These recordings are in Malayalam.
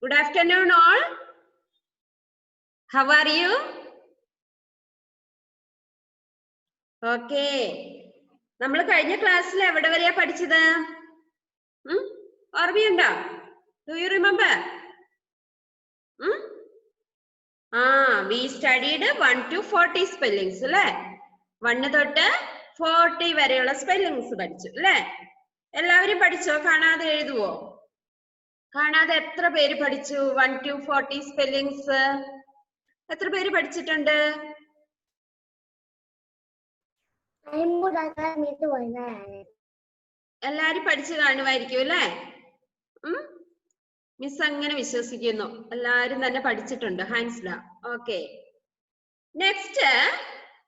Good afternoon all. How are you? Okay. നമ്മൾ കഴിഞ്ഞ ക്ലാസ്സിൽ എവിടെ വരെയാ പഠിച്ചത്? ഓർമ്മയുണ്ടോ? Do you remember? We studied 1 to 40 spellings അല്ലേ? 1 തൊട്ട് 40 വരെയുള്ള സ്പെല്ലിങ്സ് പഠിച്ചു അല്ലേ? എല്ലാവരും പഠിച്ചോ? കാണാതെ എഴുതുവോ? കാണാതെ എത്ര പേര് പഠിച്ചു? 1 to 40 സ്പെല്ലിങ്സ് എത്ര പേര് പഠിച്ചിട്ടുണ്ട്? എല്ലാരും പഠിച്ചു കാണുമായിരിക്കും അല്ലേ? മിസ് അങ്ങനെ വിശ്വസിക്കുന്നു. എല്ലാരും തന്നെ പഠിച്ചിട്ടുണ്ട്. Hands down. Okay. Next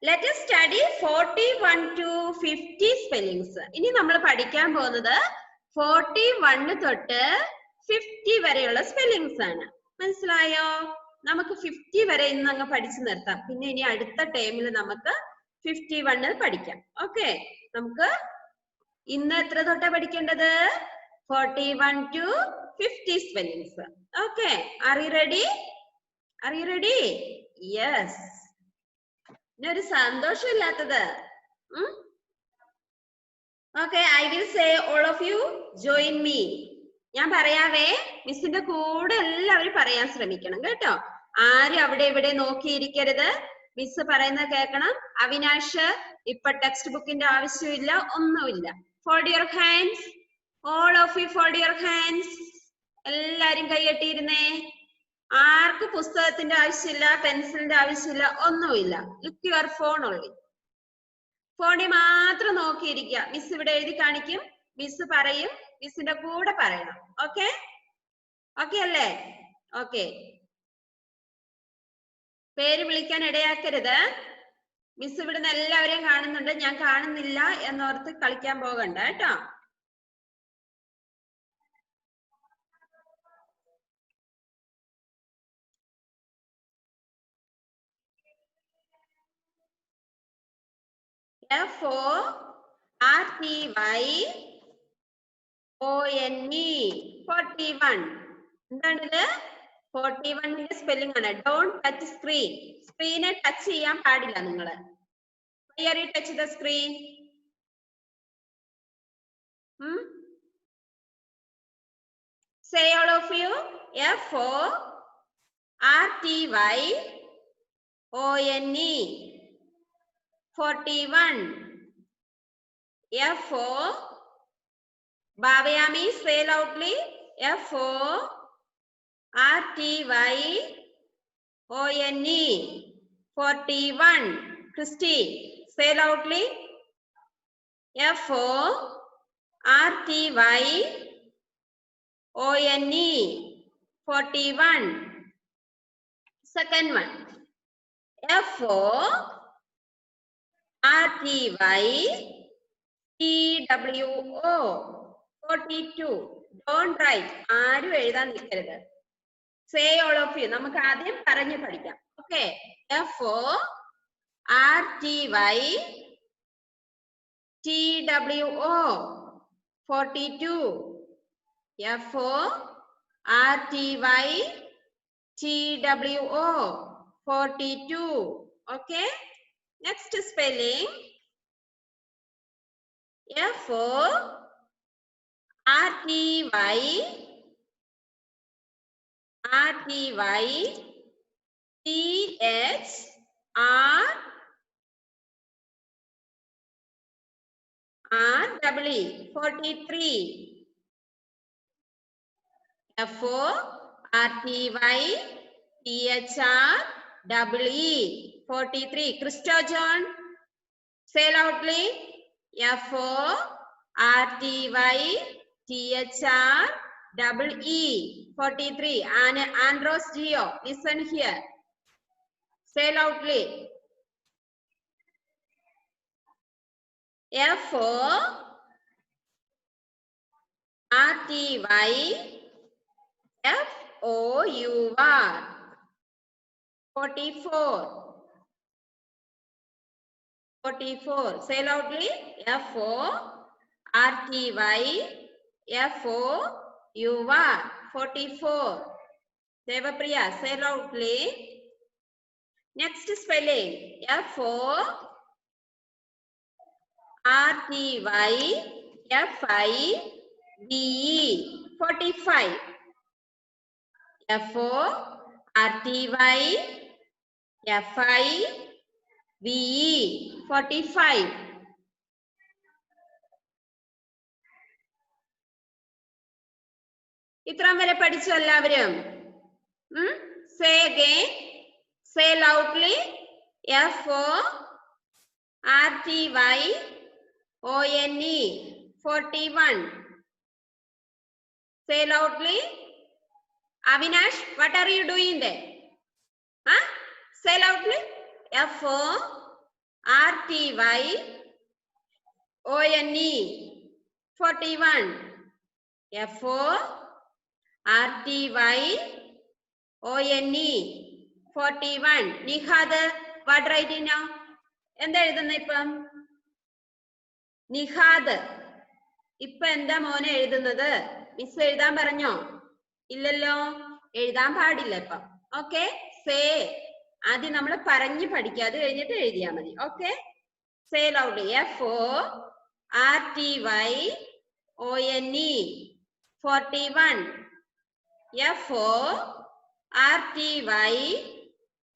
let us study 41 to 50 spellings. ഇനി നമ്മൾ പഠിക്കാൻ പോകുന്നത് 41 തൊട്ട് 50 വരെയുള്ള സ്പെല്ലിങ്സ് ആണ്. മനസ്സിലായോ? നമുക്ക് 50 വരെ ഇന്ന് അങ്ങ് പഠിച്ചു നിർത്താം. പിന്നെ ഇനി അടുത്ത ടൈമിൽ നമുക്ക് 51 പഠിക്കാം. ഓക്കെ. നമുക്ക് ഇന്ന് എത്ര തൊട്ടാ പഠിക്കേണ്ടത്? 41 to 50 spellings. Okay. Are you ready? Are you ready? Yes. ഒരു സന്തോഷമില്ലാത്തത്. Okay. I will say all of you join me. ഞാൻ പറയാവേ, മിസ്സിന്റെ കൂടെ എല്ലാവരും പറയാൻ ശ്രമിക്കണം കേട്ടോ. ആരും അവിടെ ഇവിടെ നോക്കിയിരിക്കരുത്. മിസ് പറയുന്നത് കേൾക്കണം. അവിനാഷ്, ഇപ്പൊ ടെക്സ്റ്റ് ബുക്കിന്റെ ആവശ്യമില്ല, ഒന്നുമില്ല. Fold your hands. All of you fold your hands. എല്ലാരും കൈകെട്ടിയിരുന്നേ. ആർക്ക് പുസ്തകത്തിന്റെ ആവശ്യമില്ല, പെൻസിലിന്റെ ആവശ്യമില്ല, ഒന്നുമില്ല. Look your phone only. ഫോണിൽ മാത്രം നോക്കിയിരിക്കുക. മിസ് ഇവിടെ എഴുതി കാണിക്കും, മിസ് പറയും, മിസ്സിന്റെ കൂടെ പറയണം. ഓക്കെ? ഓക്കെ അല്ലേ? ഓക്കെ. പേര് വിളിക്കാൻ ഇടയാക്കരുത്. മിസ് ഇവിടുന്ന് എല്ലാവരെയും കാണുന്നുണ്ട്, ഞാൻ കാണുന്നില്ല എന്നോർത്ത് കളിക്കാൻ പോകണ്ട കേട്ടോ. FORTYONE 41. എന്താണിത്? 41 സ്പെല്ലിംഗ് ആണ്. Don't touch screen. സ്ക്രീനെ ടച്ച് ചെയ്യാൻ പാടില്ല നിങ്ങള്. Why are you touch the screen? Say all of you. FORTYONE 41. Bhavayami, say loudly. FORTYONE 41. Christy, say loudly. FORTYONE 41. Second one. FORTYTWO 42. Don't write. ആരും എഴുതാൻ നിൽക്കരുത്. Say all of you. നമുക്ക് ആദ്യം പറഞ്ഞു പഠിക്കാം. Okay. FORTYTWO 42. FORTYTWO 42. Okay. Next spelling. FORTYTHREE 43. FORTYTHREE 43. Christo John, say loudly. FORTYTHREE 43. Andros Gio, listen here. Say loudly. FORTYFOUR 44. 44. Say loudly. FORTYFOUR 44. Devapriya, say loudly. Next spelling. FORTYFIBE 45. FORTYFIBE 45. ഇത്രയും വരെ പഠിച്ചു എല്ലാവരും? Say again. Say loudly. FORTYONE 41. Say loudly. Avinash, what are you doing there? Huh? Say loudly. FORTYONE 41. FORTYONE 41. Nihad, what writing now? എന്താ എഴുതുന്ന ഇപ്പം? നിഹാദ് ഇപ്പൊ എന്താ മോനെ എഴുതുന്നത്? മിസ് എഴുതാൻ പറഞ്ഞോ? ഇല്ലല്ലോ, എഴുതാൻ പാടില്ല ഇപ്പം. ഓക്കെ, സേ ആദ്യം നമ്മൾ പറഞ്ഞു പഠിക്കുക, അത് കഴിഞ്ഞിട്ട് എഴുതിയാ മതി. Okay, say loudly. FORTYONE 41.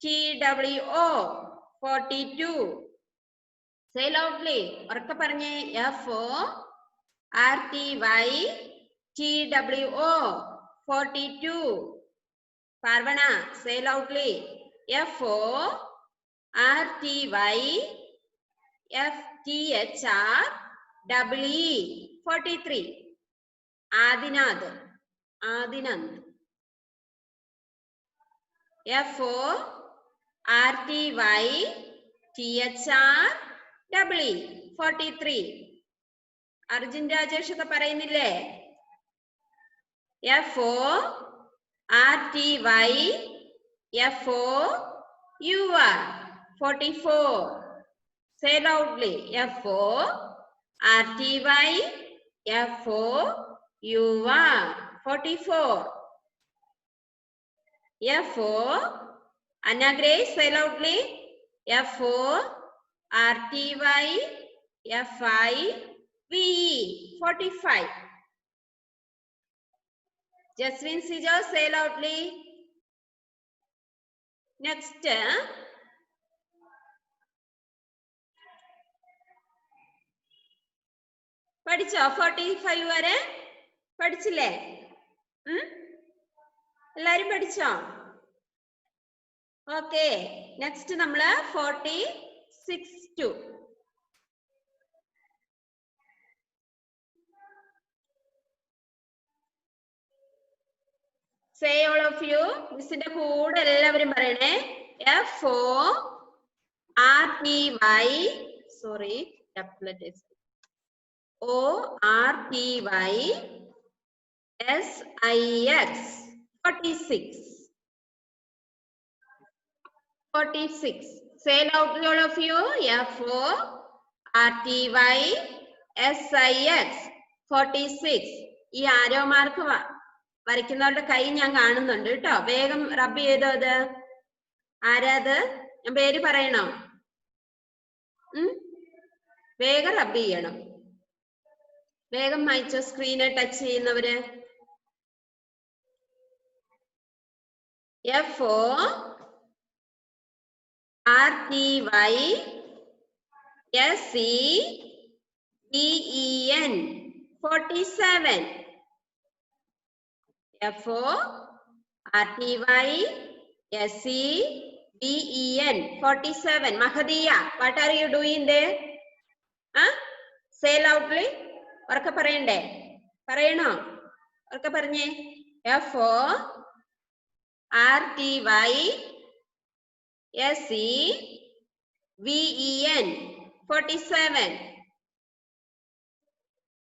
FORTYTWO 42. Say loudly. ഉറക്കെ പറഞ്ഞേ. FORTYTWO 42. Parvana, say loudly. FORTYFTHREE 43. Adinad. Adinand. FORTYTHREE 43. Arjun Rajesh ഒക്കെ പറയുന്നില്ലേ? FORTYFOUR 44. Say loudly. FORTYFOUR 44. Anna Grace, say loudly. FORTYFIVE 45. Jaswin Sijo, say loudly. Next. പഠിച്ചോ? 45 വരെ പഠിച്ചില്ലേ? എല്ലാരും പഠിച്ചോ? ഓക്കെ, നെക്സ്റ്റ് നമ്മള് 46. Say all of you. മിസ്സിന്റെ കൂടെ എല്ലാവരും പറയണേ. FORTY, sorry, ORTYSIX 46. 46. Say loudly all of you. FORTYSIX 46. ഈ ആരോ മാർക്ക് വരയ്ക്കുന്നവരുടെ കൈ ഞാൻ കാണുന്നുണ്ട് കേട്ടോ. വേഗം റബ്ബ് ചെയ്തോ. അത് ആരാത്? ഞാൻ പേര് പറയണോ? വേഗം റബ്ബ് ചെയ്യണം. വേഗം വായിച്ചോ. സ്ക്രീനെ ടച്ച് ചെയ്യുന്നവര്. FORTYSEBEN 47. FORTYSEBEN 47. Mahadiya, what are you doing there? Say loudly. ഉറക്കെ പറയണ്ടേ? പറയണോ? ഉറക്കെ പറഞ്ഞേ. FORTYSEBEN 47.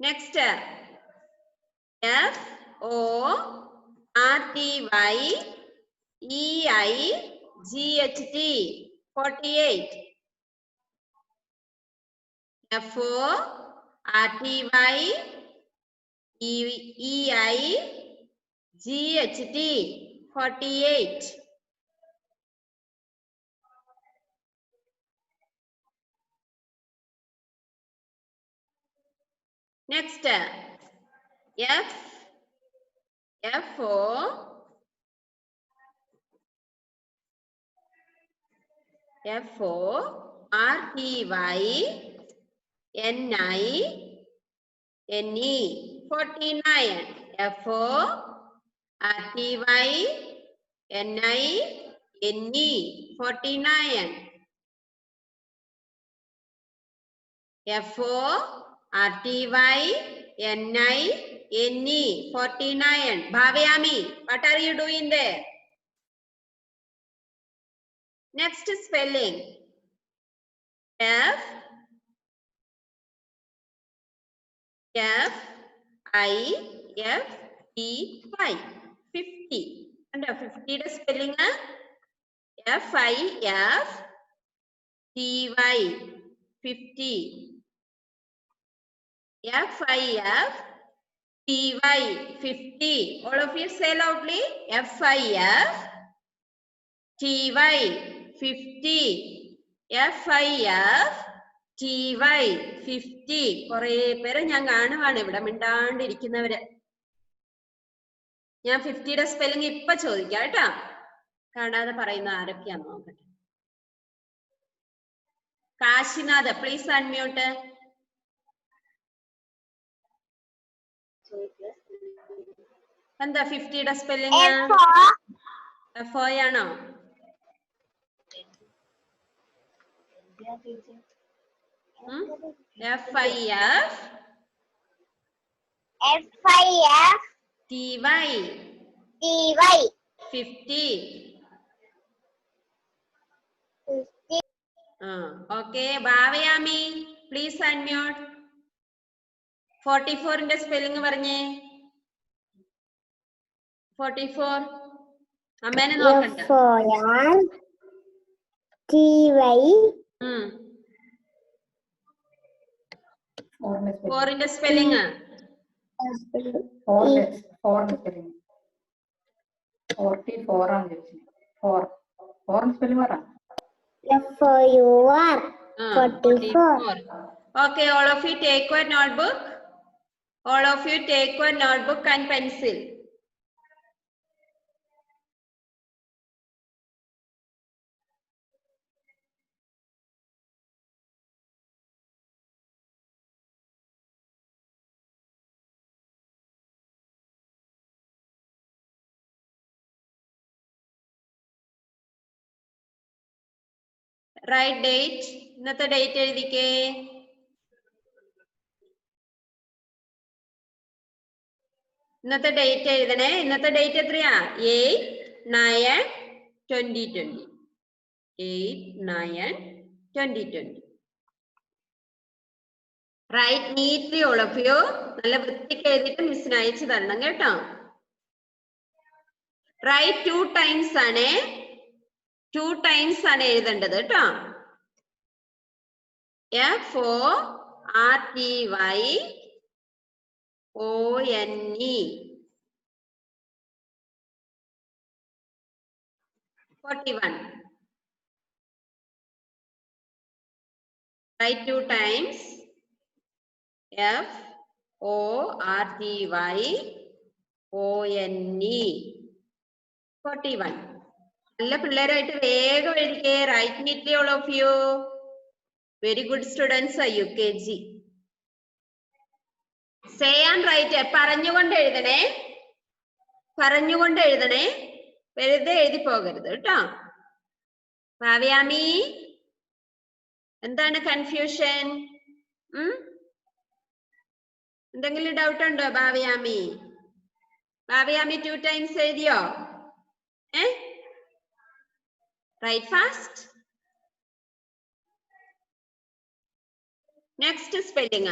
Next. FORTYEIGHT 48. FORTYEIGHT 48. 48. Next, F4, RTY, NI, NE, 49. F4, RTY, NI, NE, 49. F4, RTY, NI, NE, 49. Bhavayami, what are you doing there? Next spelling. FIFTY, 50. And 50 യുടെ spelling FIFTY, 50. FIFTY, 50. All of you say loudly. FIFTY, 50. FIFTY, 50. കുറേ പേരെ ഞാൻ കാണുവാണ് ഇവിടെ മിണ്ടാണ്ടിരിക്കുന്നവര്. ഞാൻ 50യുടെ സ്പെല്ലിംഗ് ഇപ്പൊ ചോദിക്കാം കേട്ടോ. കാണാതെ പറയുന്ന ആരൊക്കെയാന്ന് നോക്കട്ടെ. Kashinath, please unmute. എന്താ 50യുടെ സ്പെല്ലിംഗ്? FO ആണോ? FIFTY, 50. Okay, Bhavayami, please unmute. 44ന്റെ സ്പെല്ലിംഗ് പറഞ്ഞേ. 44 അമ്മേനെ നോക്കണ്ട. 4ന്റെ സ്പെല്ലിംഗ്. 44 ആണ്. 4 സ്പെല്ലിംഗ് പറ. FOR. Okay, all of you take one notebook. All of you take one notebook and pencil. Write date. ഇന്നത്തെ ഡേറ്റ് എഴുതിക്കേ. ഇന്നത്തെ ഡേറ്റ് എഴുതണേ. ഇന്നത്തെ ഡേറ്റ് എത്രയാ? 8/9/2020. 8/9/2020. Write neatly all of you. നല്ല വൃത്തിക്ക് എഴുതിയിട്ട് മിസ്സിന് അയച്ചു തരണം കേട്ടോ. Write 2 times ആണ്. 2 times ആണ് എഴുതേണ്ടത് കേട്ടോ. FORTY, ONE, 41. Write 2 times. FORTY, ONE, 41. നല്ല പിള്ളേരായിട്ട് വേഗം എഴുതിക്കേ. Write neatly all of you. Very good students are UKG. Say and write. പറഞ്ഞുകൊണ്ട് എഴുതണേ. പറഞ്ഞുകൊണ്ട് എഴുതണേ. വെറുതെ എഴുതി പോകരുത് കേട്ടോ. ഭാവയാമി, എന്താണ് കൺഫ്യൂഷൻ? എന്തെങ്കിലും ഡൗട്ട് ഉണ്ടോ ഭാവയാമി? ഭാവയാമി 2 times എഴുതിയോ? Write fast. Next spelling.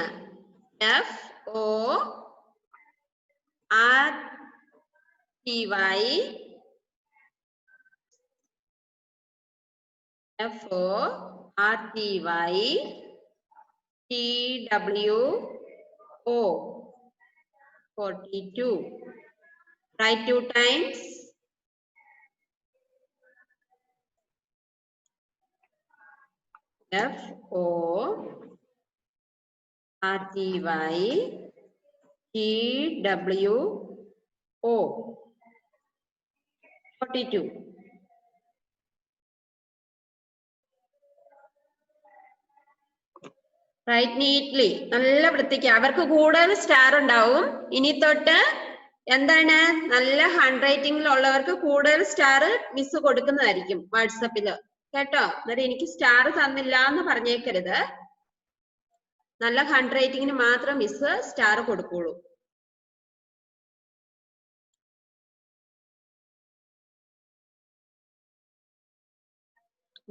FORTY, TWO, 42. Write 2 times. FORTYTWO 42. Right neatly, നല്ല വൃത്തിക്ക്. അവർക്ക് കൂടുതൽ സ്റ്റാർ ഉണ്ടാവും. ഇനി തൊട്ട് എന്താണ്, നല്ല ഹാൻഡ് റൈറ്റിംഗിൽ ഉള്ളവർക്ക് കൂടുതൽ സ്റ്റാർ മിസ് കൊടുക്കുന്നതായിരിക്കും വാട്സപ്പില്, കേട്ടോ. എന്നിട്ട് എനിക്ക് സ്റ്റാർ തന്നില്ല എന്ന് പറഞ്ഞേക്കരുത്. നല്ല ഹാൻഡ് റൈറ്റിംഗിന് മാത്രം മിസ് സ്റ്റാർ കൊടുക്കുള്ളൂ.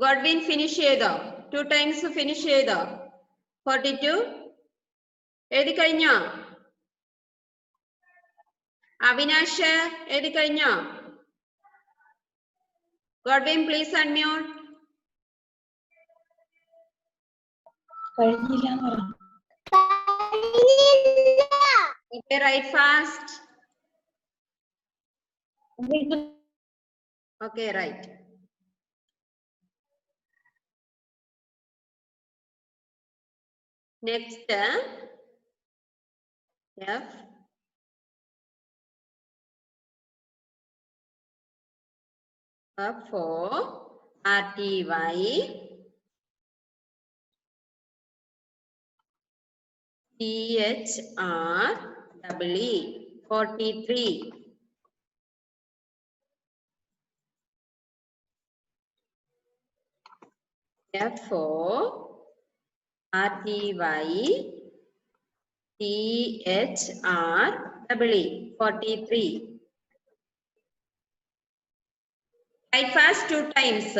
ഗോഡ്വിൻ ഫിനിഷ് ചെയ്തോ? 2 times ഫിനിഷ് ചെയ്തോ? 42 എഴുതി കഴിഞ്ഞോ? അവിനാഷ് എഴുതി കഴിഞ്ഞോ? Godwin please unmute. Okay, write fast. Okay, right. Next, F for RTY THREE 43. F for RTY THREE 43. Write fast 2 times.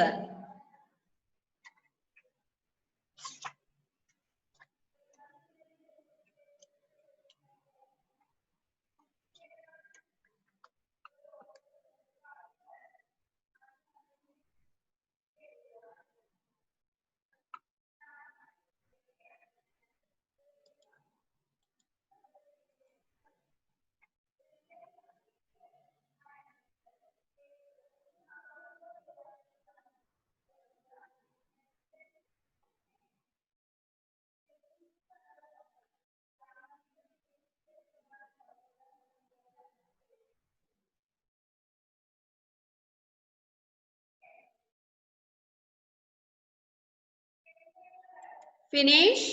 Finish.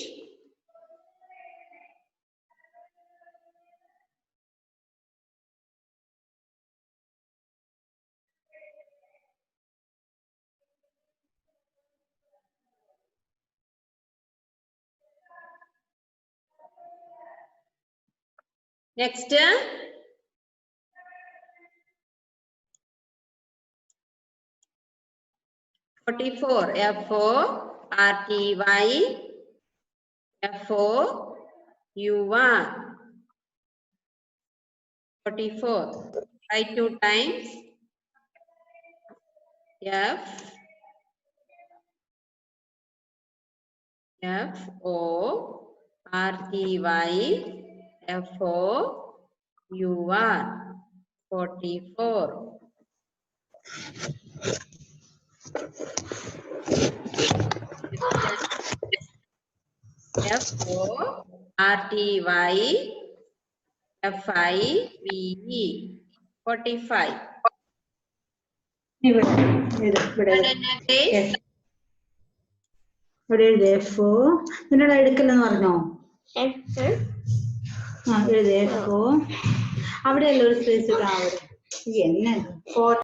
Next, FOR RTY FOUR 44. Write 2 times. FORTY FOUR 44. FORTY FIVE 45. ഇവിടെ എഴുതേഫോ നിന്നോട് എടുക്കില്ലെന്ന് പറഞ്ഞോ? ആ എഴുതേഫോ അവിടെയല്ല ഒരു സ്പേസ് ഇട്ടാ അവിടെ. എന്നെ FORTY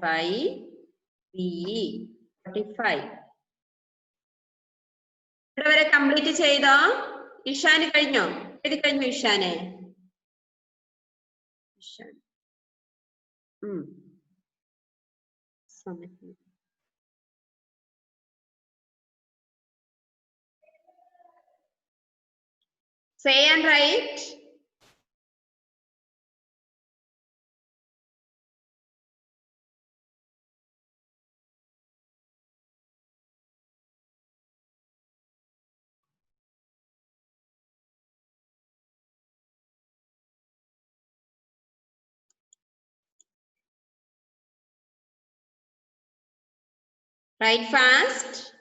FIVE 45. ഇവിടെ വരെ കംപ്ലീറ്റ് ചെയ്തോ? ഇഷാന് കഴിഞ്ഞോ? എഴുതി കഴിഞ്ഞു ഇഷാനെ? Say and write. Write fast.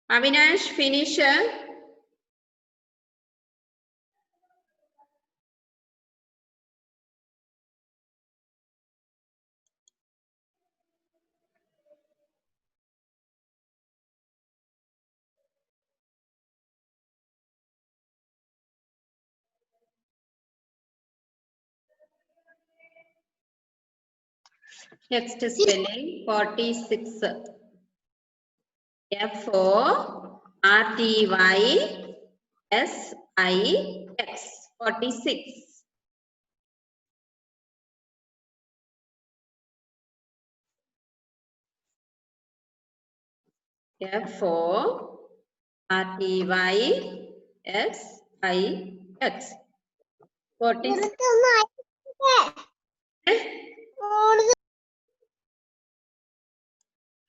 Avinash, finish. Next spelling 46. FORTYSIX 46. FORTYSIX 46.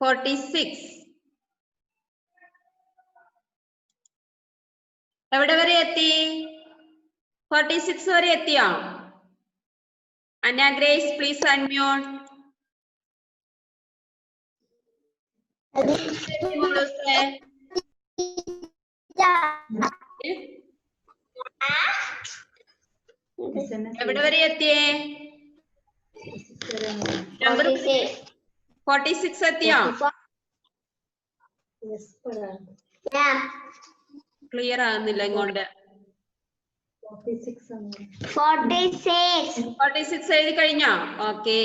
46. എവിടെ വരെ എത്തി? 46 വരെ എത്തിയോ? Anna Grace, please unmute. എവിടെ വരെ എത്തിയേ? 46 എത്തിയോ? ക്ലിയർ ആകുന്നില്ല ഇങ്ങോട്ട്. 46 എഴുതി കഴിഞ്ഞോ? ഓക്കെ.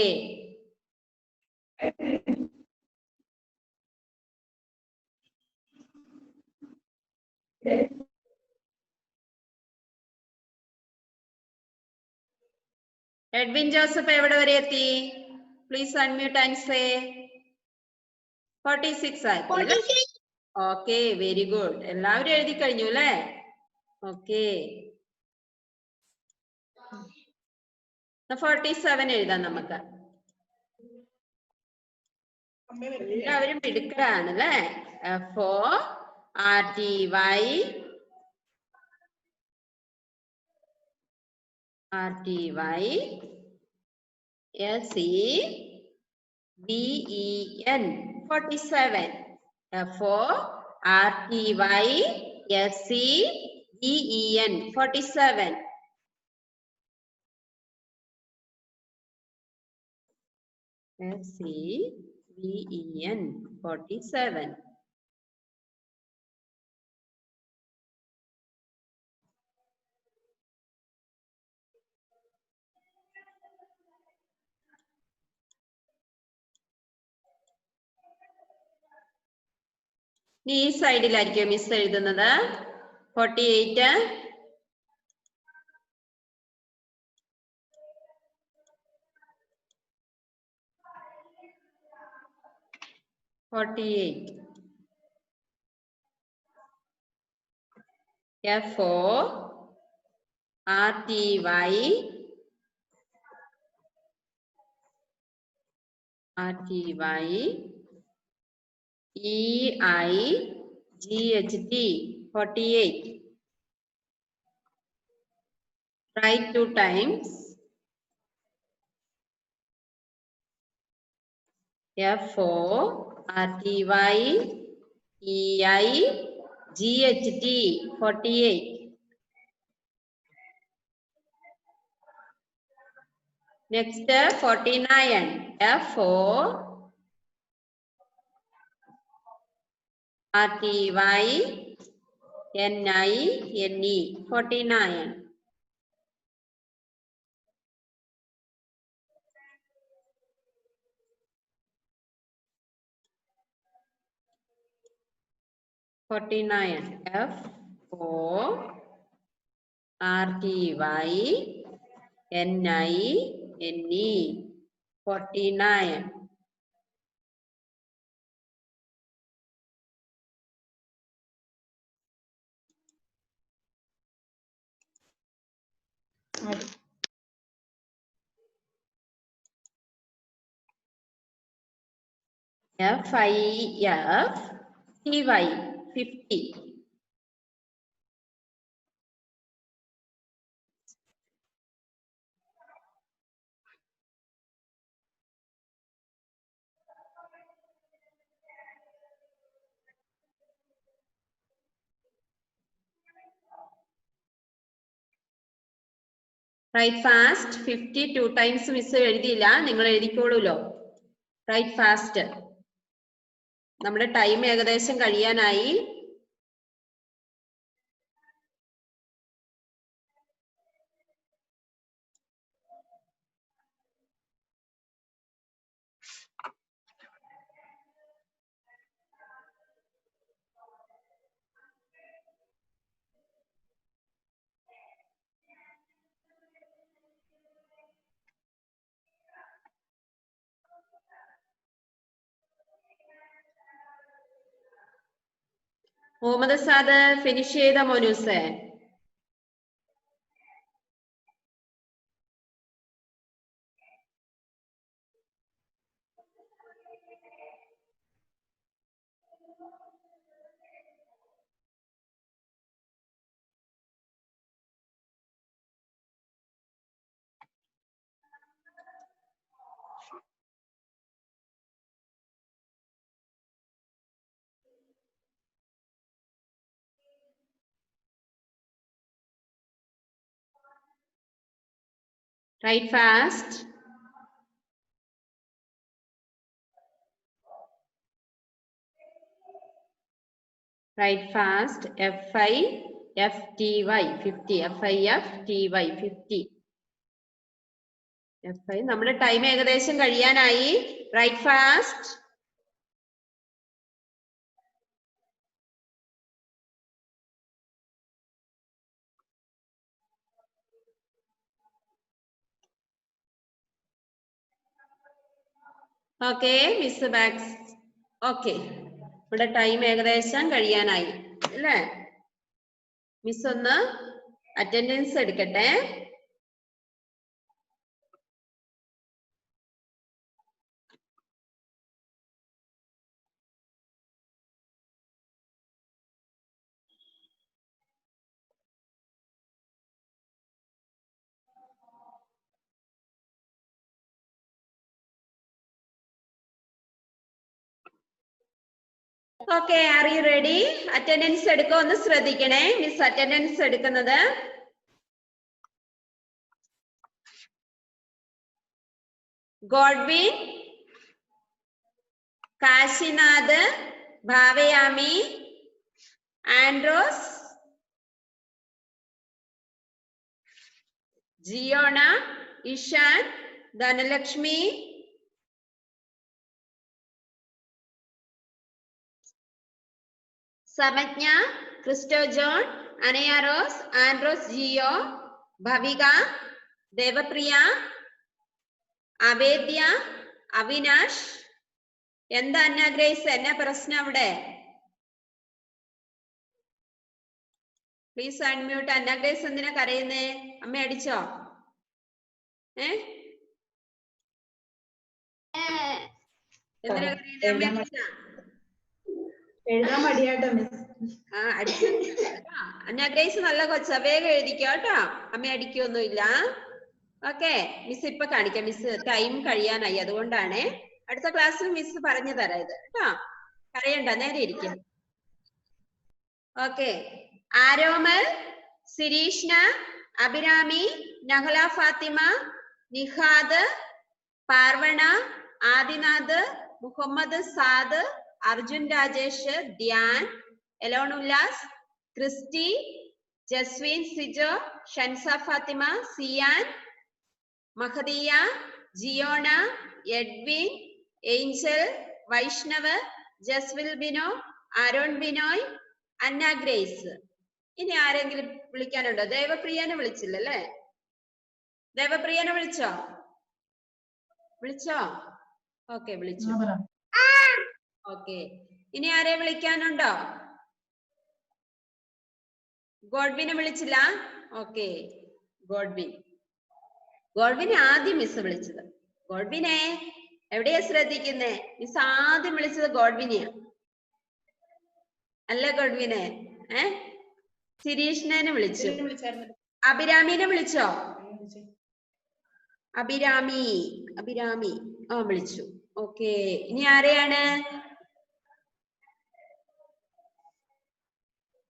എഡ്വിൻ ജോസഫ് എവിടെ വരെ എത്തി? Please unmute and say. 46 ആയി. Okay, very good. എല്ലാവരും എഴുതി കഴിഞ്ഞു അല്ലേ? ഓക്കെ. 47 എഴുതാം നമുക്ക്. എല്ലാവരും മിടുക്കരാണ് അല്ലേ? FORTYSEVEN 47. FORTYSEVEN 47. SEVEN 47. ഈ സൈഡിലായിരിക്കും മിസ് എഴുതുന്നത്. 48. FORTYEIGHT 48. Write 2 times. FORTYEIGHT 48. Next 49. FORTYNINE 49. FORTYNINE 49. FIFTY 50. Write fast. 52 times miss എഴുതിയില്ല, നിങ്ങൾ എഴുതിക്കോളൂല്ലോ. Write fast. നമ്മുടെ ടൈം ഏകദേശം കഴിയാനായി. മുഹമ്മദ് സാദ് ഫിനിഷ് ചെയ്ത മോനൂസേ? Write fast. Write fast. FIFTY 50. FIFTY 50. FI. നമ്മുടെ ടൈം ഏകദേശം കഴിയാനായി. Write fast. ഓക്കെ മിസ് ബാക്സ്. ഓക്കെ, ഇവിടെ ടൈം ഏകദേശം കഴിയാനായി അല്ലേ? മിസ് ഒന്ന് അറ്റൻഡൻസ് എടുക്കട്ടെ. Okay, are you ready? Attendance എടുക്കുക, ഒന്ന് ശ്രദ്ധിക്കണേ. മിസ് അറ്റൻഡൻസ് എടുക്കുന്നത്. Godwin, Kashinath, Bhavayami, Andros, Jiona, Ishan, Dhanalakshmi, Samajna, Christo John, Anaya Rose, Andros Jio, Bhavika, Devapriya, Avedya, Avinash. എന്താ അന്ന ഗ്രേസ്, എന്നാ പ്രശ്നം അവിടെ? Please unmute. അന്ന ഗ്രേസ് എന്തിനാ കരയുന്നേ? അമ്മ അടിച്ചോ? എന്തിനാ കരയുന്നേ? അമ്മ അടിച്ചാ? എഴുതാൻ മടിയാട്ടോ മിസ്. അടിച്ചു. അന്ന ഗ്രേസ് നല്ല കൊച്ചാ, വേഗം എഴുതിക്കോ കേട്ടോ. അമ്മ അടിക്കൊന്നുമില്ല. ഓക്കെ, മിസ് ഇപ്പൊ കാണിക്കാം. മിസ് ടൈം കഴിയാനായി, അതുകൊണ്ടാണ്. അടുത്ത ക്ലാസ്സിൽ മിസ് പറഞ്ഞു തരാം ഇത് കേട്ടോ. കരയണ്ട, നേരെ ഇരിക്കും. Okay, Aromal, Sirishna, Abhirami, Nahala Fathima, Nihad, Parvana, Adinath, Muhammad Saad, Arjun Rajesh, Dhyan, Elon Ullas, Christy, Jasween Sijo, Shansa Fathima, Ziyan, Mahdiya, Jiona, Edwin, Angel, Vaishnav, Jaswil Bino, Arun Binoy, Anna Grace. ഇനി ആരെങ്കിലും വിളിക്കാനുണ്ടോ? ദേവപ്രിയനെ വിളിച്ചില്ലല്ലേ? ദേവപ്രിയനെ വിളിച്ചോ? വിളിച്ചോ? ഓക്കെ, വിളിച്ചു. ഓക്കെ, ഇനി ആരെ വിളിക്കാനുണ്ടോ? ഗോഡ്വിനെ വിളിച്ചില്ല? Okay, Godwin. ഗോഡ്വിനെ ആദ്യം മിസ് വിളിച്ചത്. ഗോഡ്വിനെ എവിടെയാ ശ്രദ്ധിക്കുന്നേ? മിസ് ആദ്യം വിളിച്ചത് ഗോഡ്വിനെയാ അല്ല ഗോഡ്വിനെ? ശിരീഷിനെ വിളിച്ചു. അഭിരാമിനെ വിളിച്ചോ? അഭിരാമി വിളിച്ചു. ഓക്കെ, ഇനി ആരെയാണ്?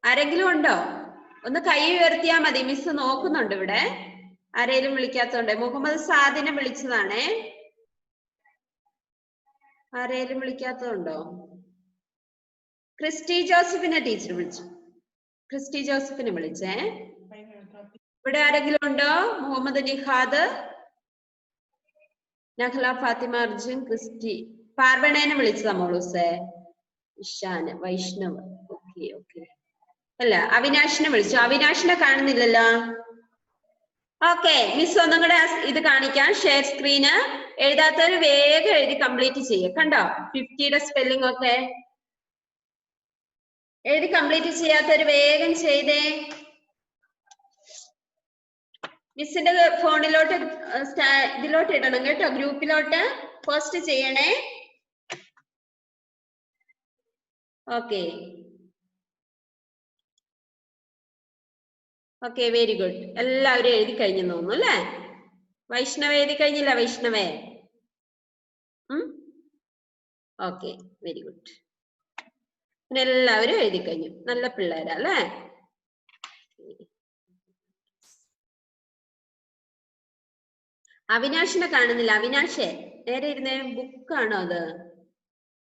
ആരെങ്കിലും ഉണ്ടോ? ഒന്ന് കൈ ഉയർത്തിയാ മതി, മിസ് നോക്കുന്നുണ്ട് ഇവിടെ. ആരെങ്കിലും വിളിക്കാത്തോണ്ട്. മുഹമ്മദ് സാദിനെ വിളിച്ചതാണേ. ആരെങ്കിലും വിളിക്കാത്തതുണ്ടോ? ക്രിസ്റ്റി ജോസഫിനെ ടീച്ചർ വിളിച്ചു. ക്രിസ്റ്റി ജോസഫിനെ വിളിച്ചേ. ഇവിടെ ആരെങ്കിലും ഉണ്ടോ? മുഹമ്മദ് നിഹാദ്, നഹ്ല ഫാത്തിമ അർജുൻ, ക്രിസ്റ്റി. പാർവണേനെ വിളിച്ചതാ മോളൂസേ. ഇഷാന്, വൈഷ്ണവ്. ഓക്കെ. അല്ല, അവിനാഷിനെ വിളിച്ചു. അവിനാഷിനെ കാണുന്നില്ലല്ലോ. ഓക്കെ, മിസ് ഒന്നും കൂടെ ഇത് കാണിക്കാം. Share screen. എഴുതാത്തവര് വേഗം എഴുതി കംപ്ലീറ്റ് ചെയ്യുക. കണ്ടോ 50യുടെ സ്പെല്ലിംഗ് ഒക്കെ എഴുതി കംപ്ലീറ്റ് ചെയ്യാത്തവര് വേഗം ചെയ്തേ. മിസ്സിന്റെ ഫോണിലോട്ട് ഇതിലോട്ട് ഇടണം കേട്ടോ, ഗ്രൂപ്പിലോട്ട് പോസ്റ്റ് ചെയ്യണേ. Okay, very good. എല്ലാവരും എഴുതി കഴിഞ്ഞു തോന്നുന്നു അല്ലേ? വൈഷ്ണവ എഴുതി കഴിഞ്ഞില്ല? വൈഷ്ണവേ ഓക്കെ, വെരി ഗുഡ്. പിന്നെ എല്ലാവരും എഴുതി കഴിഞ്ഞു. നല്ല പിള്ളേരാ അല്ലേ? അവിനാഷിനെ കാണുന്നില്ല. അവിനാഷേ നേരെ ഇരുന്നേ. ബുക്കാണോ അത്?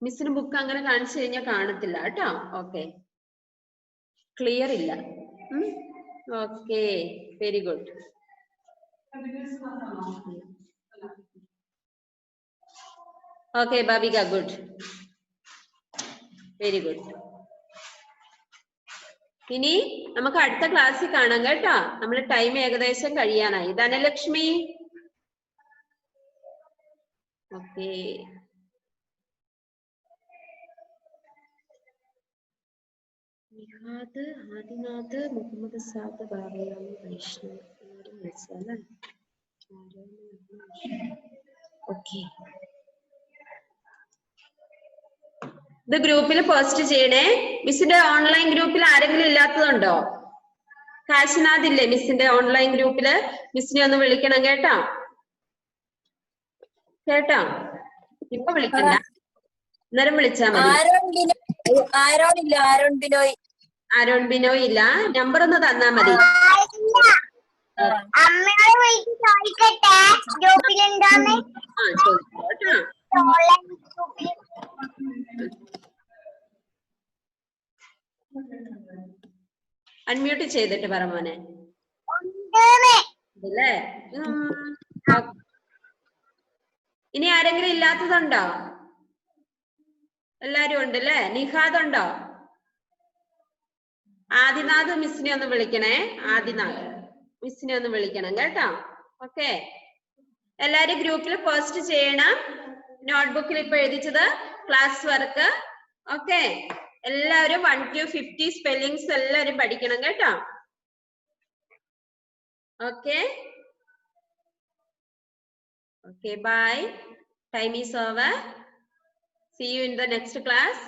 മിസ്സിന് ബുക്ക് അങ്ങനെ കാണിച്ചു കഴിഞ്ഞാൽ കാണത്തില്ല കേട്ടോ. ഓക്കെ, ക്ലിയർ ഇല്ല. Okay, very good. Okay Babika, good, very good. ഇനി നമുക്ക് അടുത്ത ക്ലാസ്സിൽ കാണാം കേട്ടോ. നമ്മുടെ ടൈം ഏകദേശം കഴിയാനായി. ധനലക്ഷ്മി, ഓക്കെ. നിഹാദ്, ആദിനാഥ്, മുഹമ്മദ് സാദ്, ബാബയാമി, വൈഷ്ണവ് വിളിച്ചല്ലേ? ഓക്കെ, ഇത് ഗ്രൂപ്പിൽ പോസ്റ്റ് ചെയ്യണേ. മിസ്സിന്റെ ഓൺലൈൻ ഗ്രൂപ്പിൽ ആരെങ്കിലും ഇല്ലാത്തതുണ്ടോ? കാശിനാഥ് ഇല്ലേ മിസ്സിന്റെ ഓൺലൈൻ ഗ്രൂപ്പില്? മിസ്സിനെ ഒന്ന് വിളിക്കണം കേട്ടോ. ഇപ്പൊ വിളിക്കണ്ട, അന്നേരം വിളിച്ചാ മതി. ആരോൺ ബിനോയ് ഇല്ല. നമ്പർ ഒന്ന് തന്നാ മതി. അൺമ്യൂട്ട് ചെയ്തിട്ട് പറ മോനെ. അല്ലേ? ഇനി ആരെങ്കിലും ഇല്ലാത്തതുണ്ടോ? എല്ലാരും ഉണ്ട് അല്ലേ? നിഹാദ് ഉണ്ടോ? ആദിനാഥ് മിസ്സിനെ ഒന്ന് വിളിക്കണേ. ആദിനാഥ് മിസ്സിനെ ഒന്ന് വിളിക്കണം കേട്ടോ. ഓക്കെ, എല്ലാരും ഗ്രൂപ്പിൽ പോസ്റ്റ് ചെയ്യണം. നോട്ട്ബുക്കിൽ ഇപ്പൊ എഴുതിച്ചത് ക്ലാസ് വർക്ക്. ഓക്കെ, എല്ലാവരും 1 to 50 സ്പെല്ലിങ്സ് എല്ലാവരും പഠിക്കണം കേട്ടോ. Okay, bye. Time is over. See you in the next class.